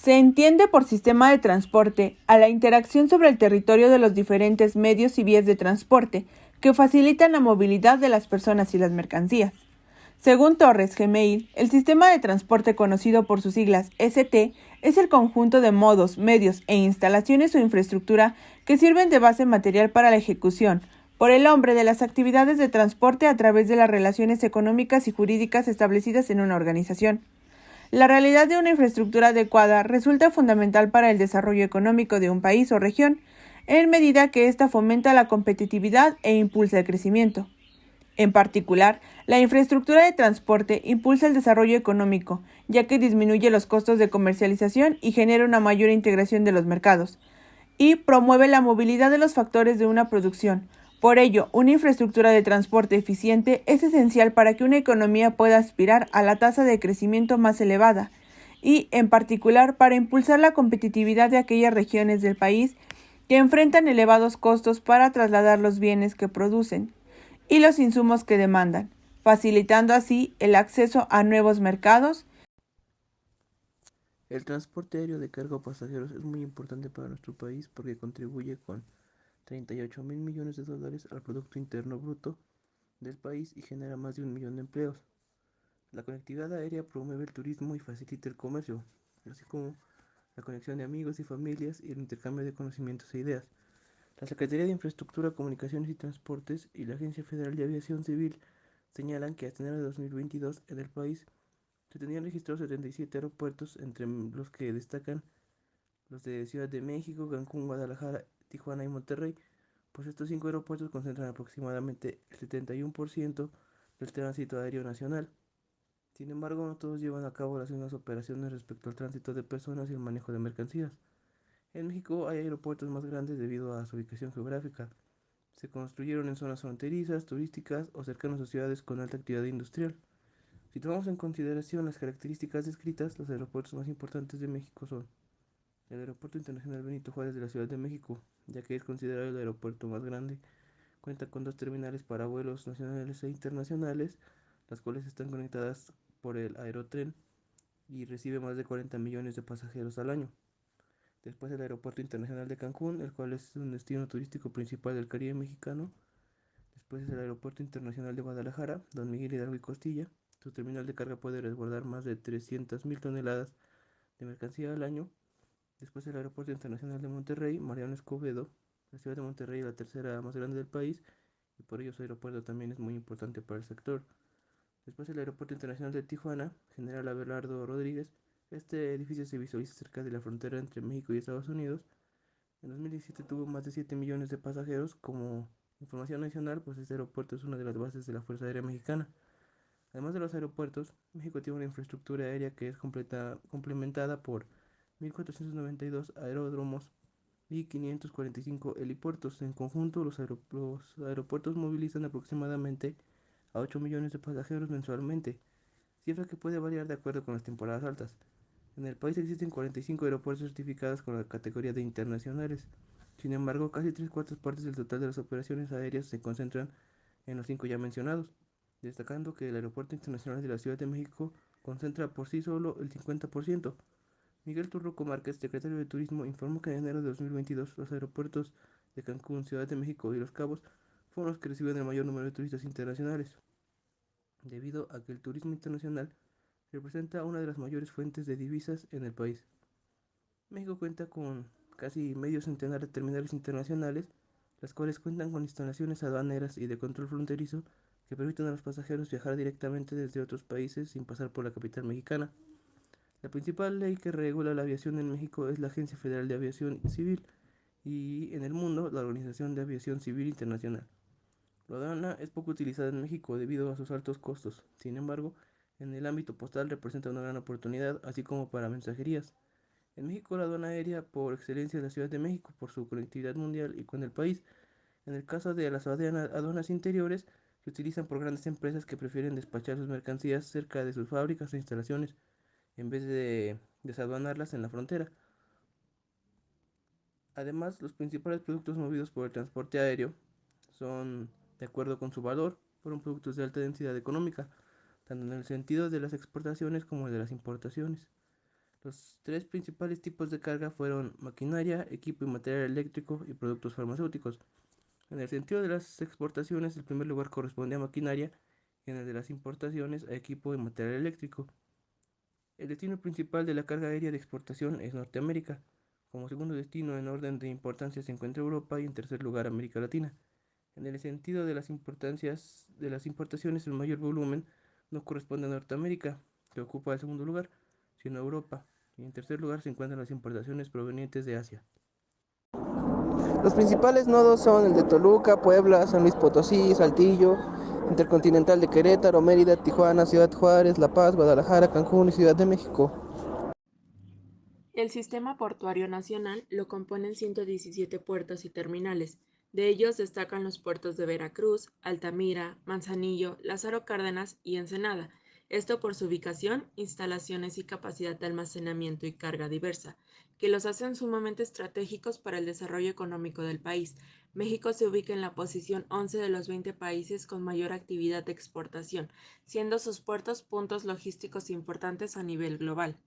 Se entiende por sistema de transporte a la interacción sobre el territorio de los diferentes medios y vías de transporte que facilitan la movilidad de las personas y las mercancías. Según Torres Gmail, el sistema de transporte conocido por sus siglas ST es el conjunto de modos, medios e instalaciones o infraestructura que sirven de base material para la ejecución, por el hombre, de las actividades de transporte a través de las relaciones económicas y jurídicas establecidas en una organización. La realidad de una infraestructura adecuada resulta fundamental para el desarrollo económico de un país o región, en medida que ésta fomenta la competitividad e impulsa el crecimiento. En particular, la infraestructura de transporte impulsa el desarrollo económico, ya que disminuye los costos de comercialización y genera una mayor integración de los mercados, y promueve la movilidad de los factores de una producción. Por ello, una infraestructura de transporte eficiente es esencial para que una economía pueda aspirar a la tasa de crecimiento más elevada, y, en particular, para impulsar la competitividad de aquellas regiones del país que enfrentan elevados costos para trasladar los bienes que producen y los insumos que demandan, facilitando así el acceso a nuevos mercados. El transporte aéreo de carga o pasajeros es muy importante para nuestro país porque contribuye con 38.000 millones de dólares al Producto Interno Bruto del país y genera más de 1 millón de empleos. La conectividad aérea promueve el turismo y facilita el comercio, así como la conexión de amigos y familias y el intercambio de conocimientos e ideas. La Secretaría de Infraestructura, Comunicaciones y Transportes y la Agencia Federal de Aviación Civil señalan que hasta enero de 2022 en el país se tenían registrados 77 aeropuertos, entre los que destacan los de Ciudad de México, Cancún, Guadalajara, Tijuana y Monterrey, pues estos 5 aeropuertos concentran aproximadamente el 71% del tránsito aéreo nacional. Sin embargo, no todos llevan a cabo las mismas operaciones respecto al tránsito de personas y el manejo de mercancías. En México hay aeropuertos más grandes debido a su ubicación geográfica. Se construyeron en zonas fronterizas, turísticas o cercanas a ciudades con alta actividad industrial. Si tomamos en consideración las características descritas, los aeropuertos más importantes de México son el Aeropuerto Internacional Benito Juárez de la Ciudad de México, ya que es considerado el aeropuerto más grande. Cuenta con dos terminales para vuelos nacionales e internacionales, las cuales están conectadas por el Aerotren y recibe más de 40 millones de pasajeros al año. Después el Aeropuerto Internacional de Cancún, el cual es un destino turístico principal del Caribe mexicano. Después es el Aeropuerto Internacional de Guadalajara, Don Miguel Hidalgo y Costilla. Su terminal de carga puede resguardar más de 300.000 toneladas de mercancía al año. Después el Aeropuerto Internacional de Monterrey, Mariano Escobedo. La ciudad de Monterrey es la tercera más grande del país y por ello su aeropuerto también es muy importante para el sector. Después el Aeropuerto Internacional de Tijuana, General Abelardo Rodríguez. Este edificio se visualiza cerca de la frontera entre México y Estados Unidos. En 2017 tuvo más de 7 millones de pasajeros. Como información nacional, pues este aeropuerto es una de las bases de la Fuerza Aérea Mexicana. Además de los aeropuertos, México tiene una infraestructura aérea que es complementada por 1.492 aeródromos y 545 helipuertos. En conjunto, los aeropuertos movilizan aproximadamente a 8 millones de pasajeros mensualmente, cifra que puede variar de acuerdo con las temporadas altas. En el país existen 45 aeropuertos certificados con la categoría de internacionales. Sin embargo, casi tres cuartas partes del total de las operaciones aéreas se concentran en los 5 ya mencionados, destacando que el Aeropuerto Internacional de la Ciudad de México concentra por sí solo el 50%. Miguel Turruco Márquez, secretario de Turismo, informó que en enero de 2022 los aeropuertos de Cancún, Ciudad de México y Los Cabos fueron los que reciben el mayor número de turistas internacionales, debido a que el turismo internacional representa una de las mayores fuentes de divisas en el país. México cuenta con casi medio centenar de terminales internacionales, las cuales cuentan con instalaciones aduaneras y de control fronterizo que permiten a los pasajeros viajar directamente desde otros países sin pasar por la capital mexicana. La principal ley que regula la aviación en México es la Agencia Federal de Aviación Civil y en el mundo la Organización de Aviación Civil Internacional. La aduana es poco utilizada en México debido a sus altos costos. Sin embargo, en el ámbito postal representa una gran oportunidad, así como para mensajerías. En México, la aduana aérea por excelencia es la Ciudad de México por su conectividad mundial y con el país. En el caso de las aduanas interiores, se utilizan por grandes empresas que prefieren despachar sus mercancías cerca de sus fábricas o instalaciones, en vez de desaduanarlas en la frontera. Además, los principales productos movidos por el transporte aéreo son, de acuerdo con su valor, fueron productos de alta densidad económica, tanto en el sentido de las exportaciones como de las importaciones. Los tres principales tipos de carga fueron maquinaria, equipo y material eléctrico y productos farmacéuticos. En el sentido de las exportaciones, el primer lugar corresponde a maquinaria y en el de las importaciones a equipo y material eléctrico. El destino principal de la carga aérea de exportación es Norteamérica. Como segundo destino en orden de importancia se encuentra Europa y en tercer lugar América Latina. En el sentido de las importaciones, el mayor volumen no corresponde a Norteamérica, que ocupa el segundo lugar, sino a Europa. Y en tercer lugar se encuentran las importaciones provenientes de Asia. Los principales nodos son el de Toluca, Puebla, San Luis Potosí, Saltillo, Intercontinental de Querétaro, Mérida, Tijuana, Ciudad Juárez, La Paz, Guadalajara, Cancún y Ciudad de México. El sistema portuario nacional lo componen 117 puertos y terminales. De ellos destacan los puertos de Veracruz, Altamira, Manzanillo, Lázaro Cárdenas y Ensenada, esto por su ubicación, instalaciones y capacidad de almacenamiento y carga diversa, que los hacen sumamente estratégicos para el desarrollo económico del país. México se ubica en la posición 11 de los 20 países con mayor actividad de exportación, siendo sus puertos puntos logísticos importantes a nivel global.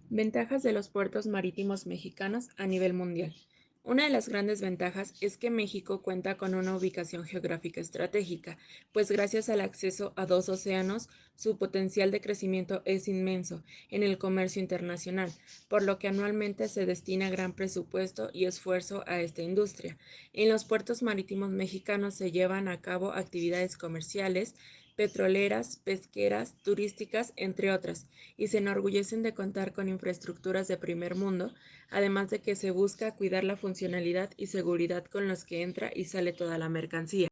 Ventajas de los puertos marítimos mexicanos a nivel mundial. Una de las grandes ventajas es que México cuenta con una ubicación geográfica estratégica, pues gracias al acceso a dos océanos, su potencial de crecimiento es inmenso en el comercio internacional, por lo que anualmente se destina gran presupuesto y esfuerzo a esta industria. En los puertos marítimos mexicanos se llevan a cabo actividades comerciales, petroleras, pesqueras, turísticas, entre otras, y se enorgullecen de contar con infraestructuras de primer mundo, además de que se busca cuidar la funcionalidad y seguridad con los que entra y sale toda la mercancía.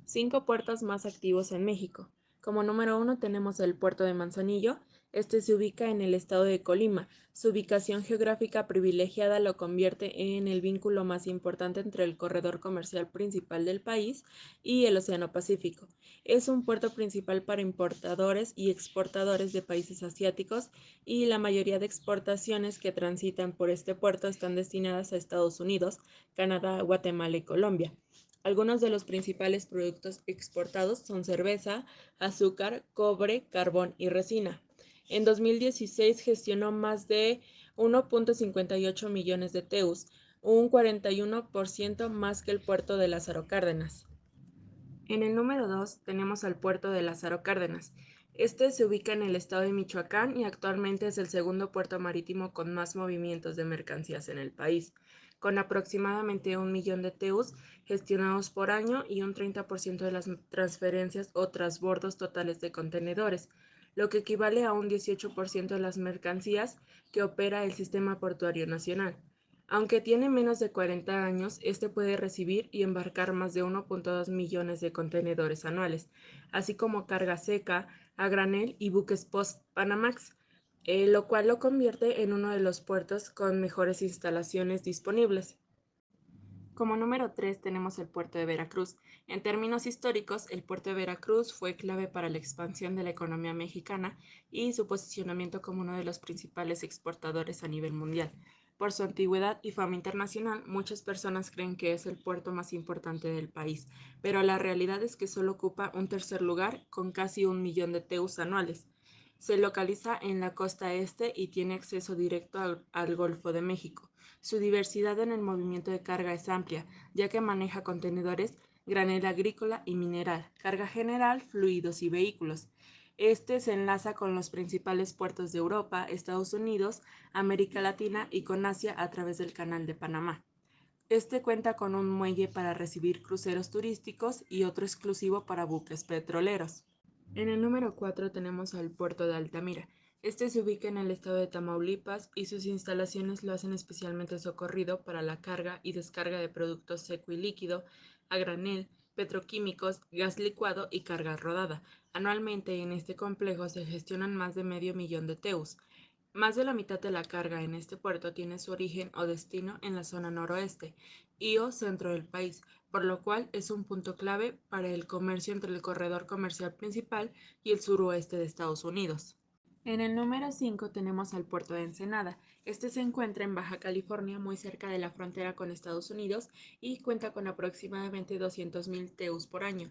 5 puertos más activos en México. Como número 1 tenemos el puerto de Manzanillo. Este se ubica en el estado de Colima. Su ubicación geográfica privilegiada lo convierte en el vínculo más importante entre el corredor comercial principal del país y el Océano Pacífico. Es un puerto principal para importadores y exportadores de países asiáticos y la mayoría de exportaciones que transitan por este puerto están destinadas a Estados Unidos, Canadá, Guatemala y Colombia. Algunos de los principales productos exportados son cerveza, azúcar, cobre, carbón y resina. En 2016 gestionó más de 1.58 millones de TEUs, un 41% más que el puerto de Lázaro Cárdenas. En el número 2 tenemos al puerto de Lázaro Cárdenas. Este se ubica en el estado de Michoacán y actualmente es el segundo puerto marítimo con más movimientos de mercancías en el país, con aproximadamente 1 millón de TEUs gestionados por año y un 30% de las transferencias o transbordos totales de contenedores, lo que equivale a un 18% de las mercancías que opera el sistema portuario nacional. Aunque tiene menos de 40 años, este puede recibir y embarcar más de 1.2 millones de contenedores anuales, así como carga seca, a granel y buques post-Panamax, lo cual lo convierte en uno de los puertos con mejores instalaciones disponibles. Como número 3 tenemos el puerto de Veracruz. En términos históricos, el puerto de Veracruz fue clave para la expansión de la economía mexicana y su posicionamiento como uno de los principales exportadores a nivel mundial. Por su antigüedad y fama internacional, muchas personas creen que es el puerto más importante del país, pero la realidad es que solo ocupa un tercer lugar con casi 1 millón de TEUs anuales. Se localiza en la costa este y tiene acceso directo al Golfo de México. Su diversidad en el movimiento de carga es amplia, ya que maneja contenedores, granel agrícola y mineral, carga general, fluidos y vehículos. Este se enlaza con los principales puertos de Europa, Estados Unidos, América Latina y con Asia a través del Canal de Panamá. Este cuenta con un muelle para recibir cruceros turísticos y otro exclusivo para buques petroleros. En el número 4 tenemos al puerto de Altamira. Este se ubica en el estado de Tamaulipas y sus instalaciones lo hacen especialmente socorrido para la carga y descarga de productos seco y líquido, a granel, petroquímicos, gas licuado y carga rodada. Anualmente en este complejo se gestionan más de medio millón de TEUs. Más de la mitad de la carga en este puerto tiene su origen o destino en la zona noroeste y o centro del país, por lo cual es un punto clave para el comercio entre el corredor comercial principal y el suroeste de Estados Unidos. En el número 5 tenemos al puerto de Ensenada. Este se encuentra en Baja California, muy cerca de la frontera con Estados Unidos y cuenta con aproximadamente 200.000 TEUs por año.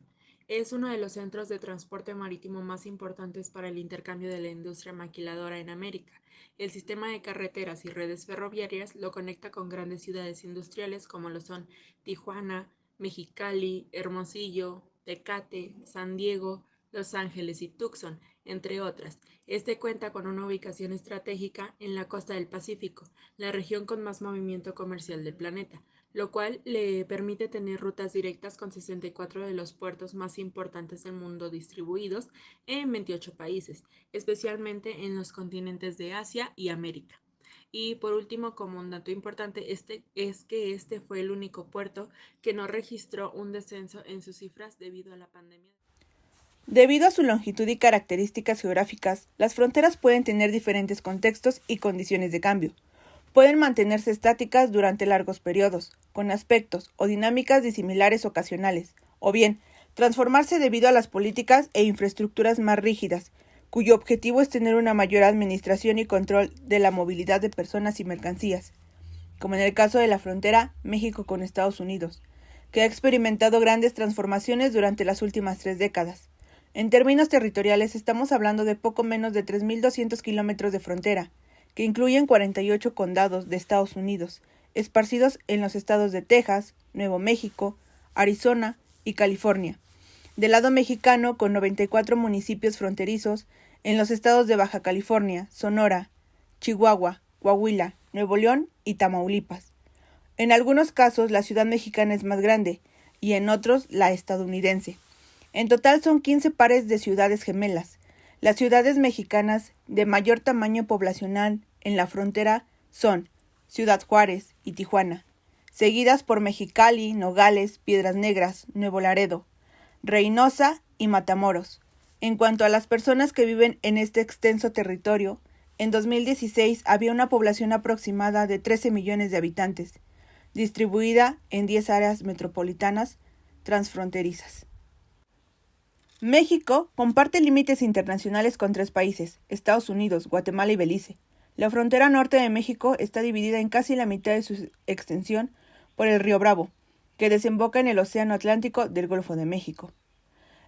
Es uno de los centros de transporte marítimo más importantes para el intercambio de la industria maquiladora en América. El sistema de carreteras y redes ferroviarias lo conecta con grandes ciudades industriales como lo son Tijuana, Mexicali, Hermosillo, Tecate, San Diego, Los Ángeles y Tucson, entre otras. Este cuenta con una ubicación estratégica en la costa del Pacífico, la región con más movimiento comercial del planeta, lo cual le permite tener rutas directas con 64 de los puertos más importantes del mundo distribuidos en 28 países, especialmente en los continentes de Asia y América. Y por último, como un dato importante, este fue el único puerto que no registró un descenso en sus cifras debido a la pandemia. Debido a su longitud y características geográficas, las fronteras pueden tener diferentes contextos y condiciones de cambio. Pueden mantenerse estáticas durante largos periodos, con aspectos o dinámicas disimilares ocasionales, o bien transformarse debido a las políticas e infraestructuras más rígidas, cuyo objetivo es tener una mayor administración y control de la movilidad de personas y mercancías, como en el caso de la frontera México con Estados Unidos, que ha experimentado grandes transformaciones durante las últimas 3 décadas. En términos territoriales, estamos hablando de poco menos de 3.200 kilómetros de frontera, que incluyen 48 condados de Estados Unidos, esparcidos en los estados de Texas, Nuevo México, Arizona y California. Del lado mexicano, con 94 municipios fronterizos en los estados de Baja California, Sonora, Chihuahua, Coahuila, Nuevo León y Tamaulipas. En algunos casos, la ciudad mexicana es más grande y en otros, la estadounidense. En total son 15 pares de ciudades gemelas. Las ciudades mexicanas de mayor tamaño poblacional en la frontera son Ciudad Juárez y Tijuana, seguidas por Mexicali, Nogales, Piedras Negras, Nuevo Laredo, Reynosa y Matamoros. En cuanto a las personas que viven en este extenso territorio, en 2016 había una población aproximada de 13 millones de habitantes, distribuida en 10 áreas metropolitanas transfronterizas. México comparte límites internacionales con 3 países, Estados Unidos, Guatemala y Belice. La frontera norte de México está dividida en casi la mitad de su extensión por el río Bravo, que desemboca en el Océano Atlántico del Golfo de México.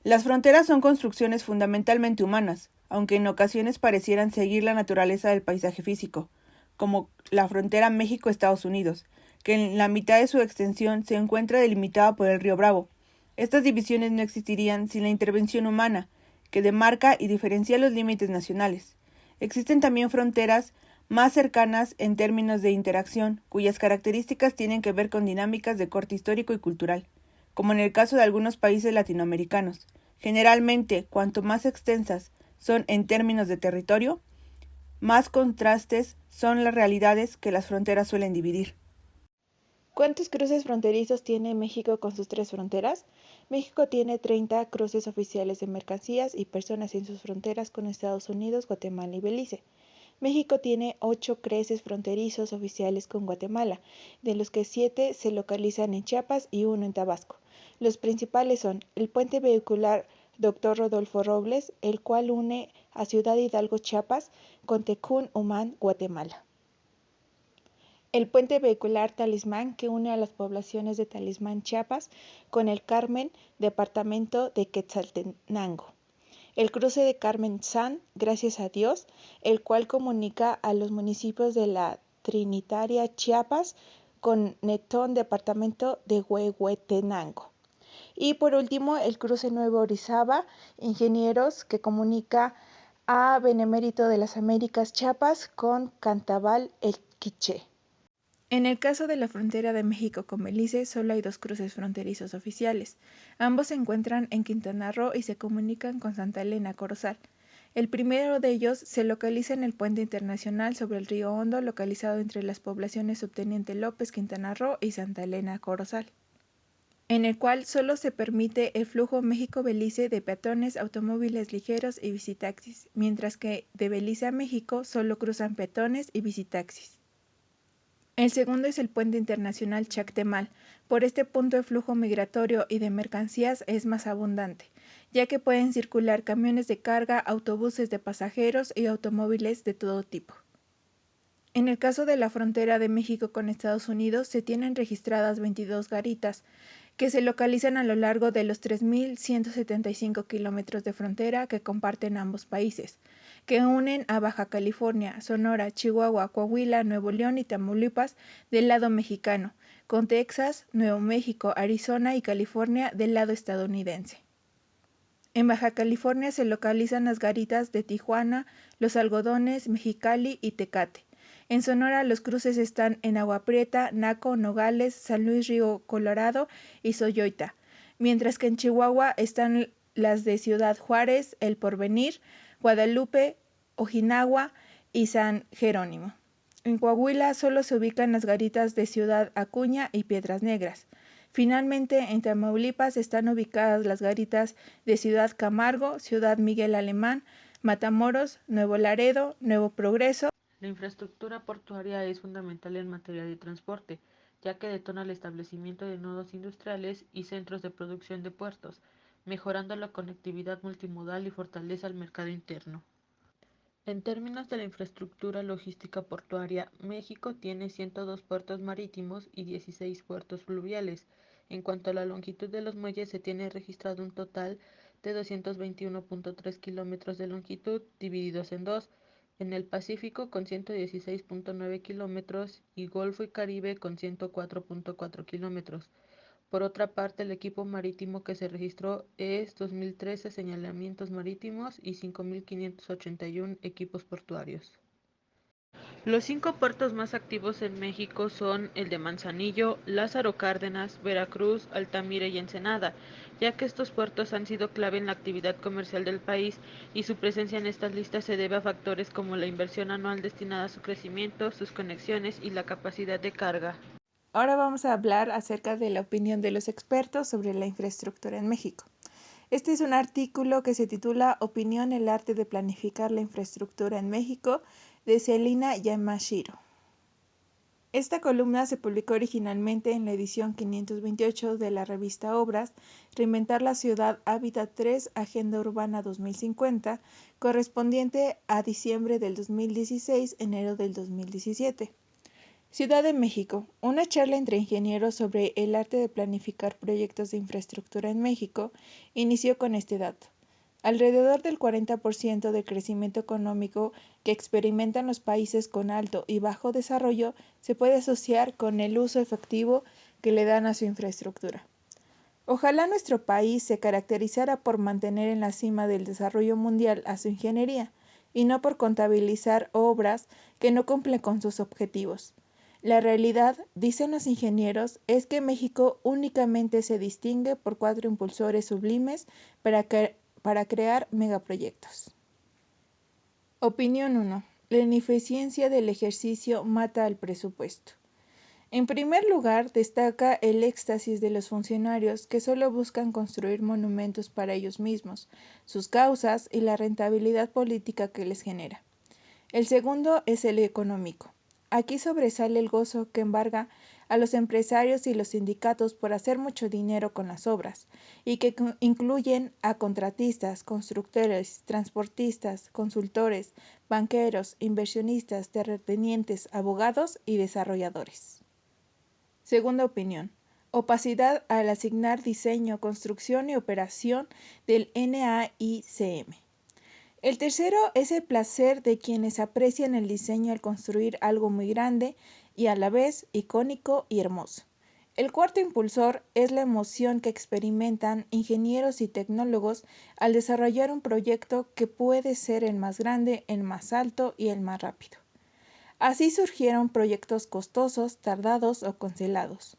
Las fronteras son construcciones fundamentalmente humanas, aunque en ocasiones parecieran seguir la naturaleza del paisaje físico, como la frontera México-Estados Unidos, que en la mitad de su extensión se encuentra delimitada por el río Bravo. Estas divisiones no existirían sin la intervención humana, que demarca y diferencia los límites nacionales. Existen también fronteras más cercanas en términos de interacción, cuyas características tienen que ver con dinámicas de corte histórico y cultural, como en el caso de algunos países latinoamericanos. Generalmente, cuanto más extensas son en términos de territorio, más contrastes son las realidades que las fronteras suelen dividir. ¿Cuántos cruces fronterizos tiene México con sus 3 fronteras? México tiene 30 cruces oficiales de mercancías y personas en sus fronteras con Estados Unidos, Guatemala y Belice. México tiene 8 cruces fronterizos oficiales con Guatemala, de los que 7 se localizan en Chiapas y 1 en Tabasco. Los principales son el puente vehicular Dr. Rodolfo Robles, el cual une a Ciudad Hidalgo, Chiapas, con Tecún Umán, Guatemala. El puente vehicular Talismán, que une a las poblaciones de Talismán, Chiapas, con el Carmen, departamento de Quetzaltenango. El cruce de Carmen-San, gracias a Dios, el cual comunica a los municipios de la Trinitaria, Chiapas, con Netón, departamento de Huehuetenango. Y por último, el cruce Nuevo Orizaba, Ingenieros, que comunica a Benemérito de las Américas, Chiapas, con Cantabal, el Quiché. En el caso de la frontera de México con Belice, solo hay 2 cruces fronterizos oficiales. Ambos se encuentran en Quintana Roo y se comunican con Santa Elena, Corozal. El primero de ellos se localiza en el puente internacional sobre el río Hondo, localizado entre las poblaciones Subteniente López, Quintana Roo y Santa Elena, Corozal, en el cual solo se permite el flujo México-Belice de peatones, automóviles ligeros y bicitaxis, mientras que de Belice a México solo cruzan peatones y bicitaxis. El segundo es el puente internacional Chactemal. Por este punto el flujo migratorio y de mercancías es más abundante, ya que pueden circular camiones de carga, autobuses de pasajeros y automóviles de todo tipo. En el caso de la frontera de México con Estados Unidos se tienen registradas 22 garitas, que se localizan a lo largo de los 3.175 kilómetros de frontera que comparten ambos países, que unen a Baja California, Sonora, Chihuahua, Coahuila, Nuevo León y Tamaulipas del lado mexicano, con Texas, Nuevo México, Arizona y California del lado estadounidense. En Baja California se localizan las garitas de Tijuana, Los Algodones, Mexicali y Tecate. En Sonora los cruces están en Agua Prieta, Naco, Nogales, San Luis Río Colorado y Soyoita, mientras que en Chihuahua están las de Ciudad Juárez, El Porvenir, Guadalupe, Ojinagua y San Jerónimo. En Coahuila solo se ubican las garitas de Ciudad Acuña y Piedras Negras. Finalmente, en Tamaulipas están ubicadas las garitas de Ciudad Camargo, Ciudad Miguel Alemán, Matamoros, Nuevo Laredo, Nuevo Progreso. La infraestructura portuaria es fundamental en materia de transporte, ya que detona el establecimiento de nodos industriales y centros de producción de puertos, mejorando la conectividad multimodal y fortalece el mercado interno. En términos de la infraestructura logística portuaria, México tiene 102 puertos marítimos y 16 puertos fluviales. En cuanto a la longitud de los muelles, se tiene registrado un total de 221.3 kilómetros de longitud divididos en dos, en el Pacífico con 116.9 kilómetros y Golfo y Caribe con 104.4 kilómetros. Por otra parte, el equipo marítimo que se registró es 2.013 señalamientos marítimos y 5.581 equipos portuarios. Los 5 puertos más activos en México son el de Manzanillo, Lázaro Cárdenas, Veracruz, Altamira y Ensenada, ya que estos puertos han sido clave en la actividad comercial del país y su presencia en estas listas se debe a factores como la inversión anual destinada a su crecimiento, sus conexiones y la capacidad de carga. Ahora vamos a hablar acerca de la opinión de los expertos sobre la infraestructura en México. Este es un artículo que se titula Opinión: el arte de planificar la infraestructura en México, de Celina Yamashiro. Esta columna se publicó originalmente en la edición 528 de la revista Obras, Reinventar la Ciudad, Hábitat 3, Agenda Urbana 2050, correspondiente a diciembre del 2016, enero del 2017. Ciudad de México. Una charla entre ingenieros sobre el arte de planificar proyectos de infraestructura en México inició con este dato. Alrededor del 40% del crecimiento económico que experimentan los países con alto y bajo desarrollo se puede asociar con el uso efectivo que le dan a su infraestructura. Ojalá nuestro país se caracterizara por mantener en la cima del desarrollo mundial a su ingeniería y no por contabilizar obras que no cumplen con sus objetivos. La realidad, dicen los ingenieros, es que México únicamente se distingue por 4 impulsores sublimes para crear megaproyectos. Opinión 1. La ineficiencia del ejercicio mata al presupuesto. En primer lugar, destaca el éxtasis de los funcionarios que solo buscan construir monumentos para ellos mismos, sus causas y la rentabilidad política que les genera. El segundo es el económico. Aquí sobresale el gozo que embarga a los empresarios y los sindicatos por hacer mucho dinero con las obras, y que incluyen a contratistas, constructores, transportistas, consultores, banqueros, inversionistas, terratenientes, abogados y desarrolladores. Segunda opinión. Opacidad al asignar diseño, construcción y operación del NAICM. El tercero es el placer de quienes aprecian el diseño al construir algo muy grande y a la vez icónico y hermoso. El cuarto impulsor es la emoción que experimentan ingenieros y tecnólogos al desarrollar un proyecto que puede ser el más grande, el más alto y el más rápido. Así surgieron proyectos costosos, tardados o cancelados,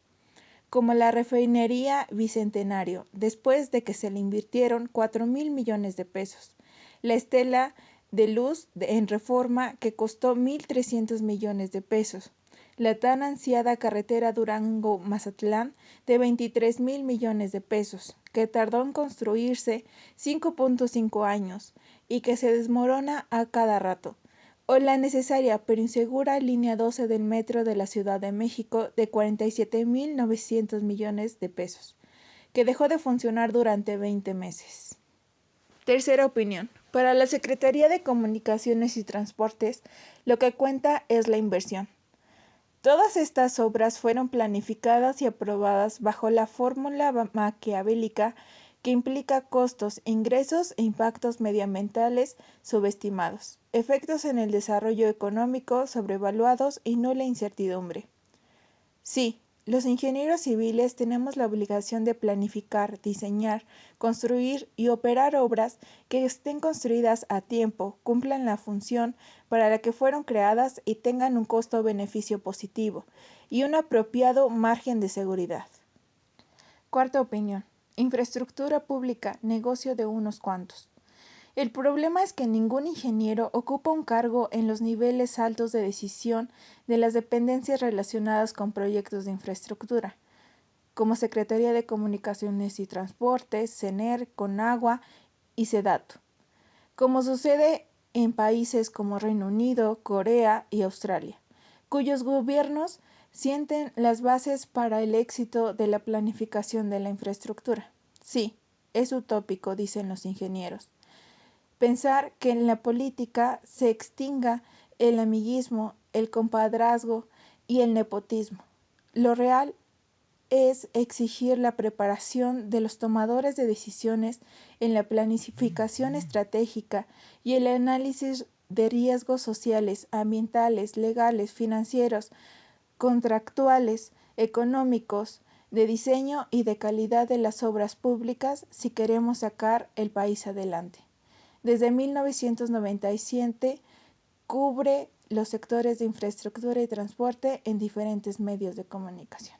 como la refinería Bicentenario, después de que se le invirtieron 4,000 millones de pesos. La estela de luz en Reforma, que costó 1,300 millones de pesos. La tan ansiada carretera Durango-Mazatlán, de 23,000 millones de pesos, que tardó en construirse 5.5 años y que se desmorona a cada rato. O la necesaria pero insegura línea 12 del metro de la Ciudad de México, de 47,900 millones de pesos, que dejó de funcionar durante 20 meses. Tercera opinión. Para la Secretaría de Comunicaciones y Transportes, lo que cuenta es la inversión. Todas estas obras fueron planificadas y aprobadas bajo la fórmula maquiavélica que implica costos, ingresos e impactos medioambientales subestimados, efectos en el desarrollo económico sobrevaluados y nula incertidumbre. Sí, los ingenieros civiles tenemos la obligación de planificar, diseñar, construir y operar obras que estén construidas a tiempo, cumplan la función para la que fueron creadas y tengan un costo-beneficio positivo y un apropiado margen de seguridad. Cuarta opinión. Infraestructura pública, negocio de unos cuantos. El problema es que ningún ingeniero ocupa un cargo en los niveles altos de decisión de las dependencias relacionadas con proyectos de infraestructura, como Secretaría de Comunicaciones y Transportes, CENER, CONAGUA y SEDATU, como sucede en países como Reino Unido, Corea y Australia, cuyos gobiernos sienten las bases para el éxito de la planificación de la infraestructura. Sí, es utópico, dicen los ingenieros. Pensar que en la política se extinga el amiguismo, el compadrazgo y el nepotismo. Lo real es exigir la preparación de los tomadores de decisiones en la planificación estratégica y el análisis de riesgos sociales, ambientales, legales, financieros, contractuales, económicos, de diseño y de calidad de las obras públicas si queremos sacar el país adelante. Desde 1997 cubre los sectores de infraestructura y transporte en diferentes medios de comunicación.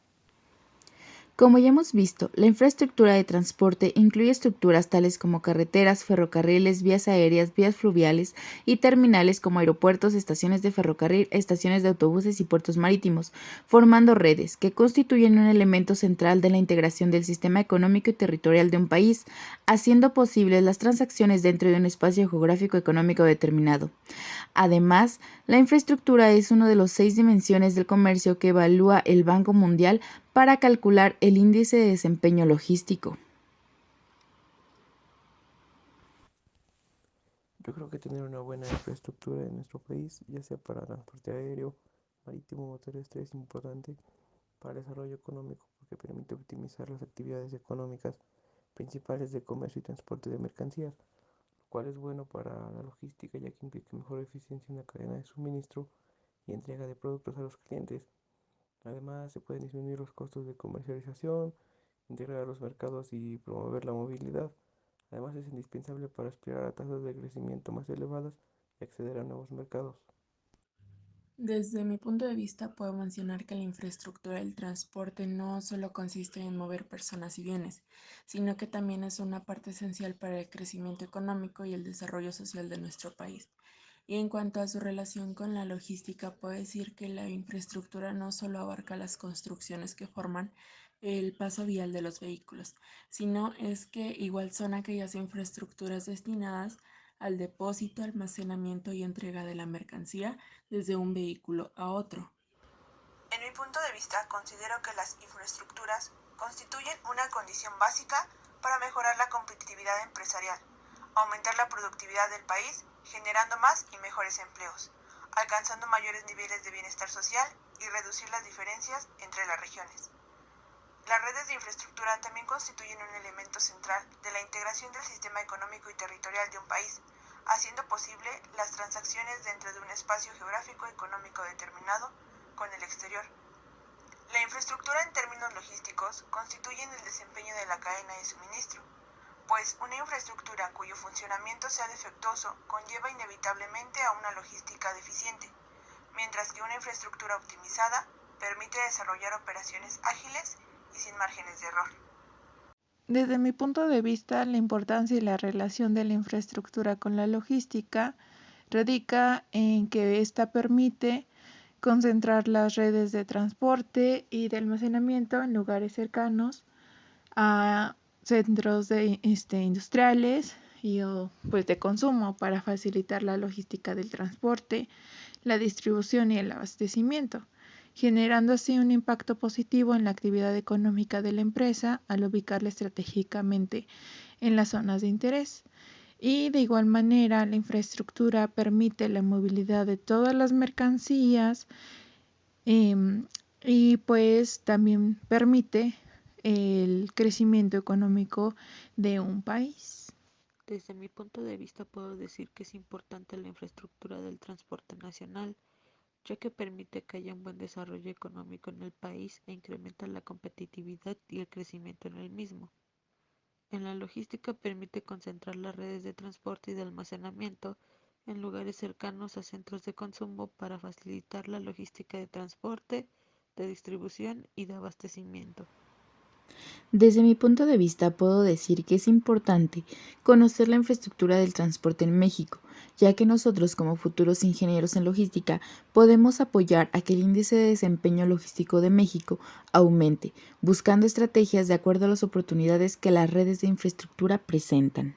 Como ya hemos visto, la infraestructura de transporte incluye estructuras tales como carreteras, ferrocarriles, vías aéreas, vías fluviales y terminales como aeropuertos, estaciones de ferrocarril, estaciones de autobuses y puertos marítimos, formando redes que constituyen un elemento central de la integración del sistema económico y territorial de un país, haciendo posibles las transacciones dentro de un espacio geográfico económico determinado. Además, la infraestructura es una de las 6 dimensiones del comercio que evalúa el Banco Mundial para calcular el índice de desempeño logístico. Yo creo que tener una buena infraestructura en nuestro país, ya sea para transporte aéreo, marítimo o terrestre, es importante para el desarrollo económico porque permite optimizar las actividades económicas principales de comercio y transporte de mercancías, lo cual es bueno para la logística ya que implica mejor eficiencia en la cadena de suministro y entrega de productos a los clientes. Además, se pueden disminuir los costos de comercialización, integrar los mercados y promover la movilidad. Además, es indispensable para aspirar a tasas de crecimiento más elevadas y acceder a nuevos mercados. Desde mi punto de vista, puedo mencionar que la infraestructura del transporte no solo consiste en mover personas y bienes, sino que también es una parte esencial para el crecimiento económico y el desarrollo social de nuestro país. Y en cuanto a su relación con la logística, puedo decir que la infraestructura no solo abarca las construcciones que forman el paso vial de los vehículos, sino es que igual son aquellas infraestructuras destinadas al depósito, almacenamiento y entrega de la mercancía desde un vehículo a otro. En mi punto de vista, considero que las infraestructuras constituyen una condición básica para mejorar la competitividad empresarial, aumentar la productividad del país, generando más y mejores empleos, alcanzando mayores niveles de bienestar social y reducir las diferencias entre las regiones. Las redes de infraestructura también constituyen un elemento central de la integración del sistema económico y territorial de un país, haciendo posible las transacciones dentro de un espacio geográfico económico determinado con el exterior. La infraestructura en términos logísticos constituye el desempeño de la cadena de suministro, pues una infraestructura cuyo funcionamiento sea defectuoso conlleva inevitablemente a una logística deficiente, mientras que una infraestructura optimizada permite desarrollar operaciones ágiles y sin márgenes de error. Desde mi punto de vista, la importancia y la relación de la infraestructura con la logística radica en que ésta permite concentrar las redes de transporte y de almacenamiento en lugares cercanos a centros industriales y pues de consumo para facilitar la logística del transporte, la distribución y el abastecimiento, generando así un impacto positivo en la actividad económica de la empresa al ubicarla estratégicamente en las zonas de interés. Y de igual manera, la infraestructura permite la movilidad de todas las mercancías em, y pues también permite el crecimiento económico de un país. Desde mi punto de vista puedo decir que es importante la infraestructura del transporte nacional, ya que permite que haya un buen desarrollo económico en el país e incrementa la competitividad y el crecimiento en el mismo. En la logística permite concentrar las redes de transporte y de almacenamiento en lugares cercanos a centros de consumo para facilitar la logística de transporte, de distribución y de abastecimiento. Desde mi punto de vista, puedo decir que es importante conocer la infraestructura del transporte en México, ya que nosotros como futuros ingenieros en logística podemos apoyar a que el índice de desempeño logístico de México aumente, buscando estrategias de acuerdo a las oportunidades que las redes de infraestructura presentan.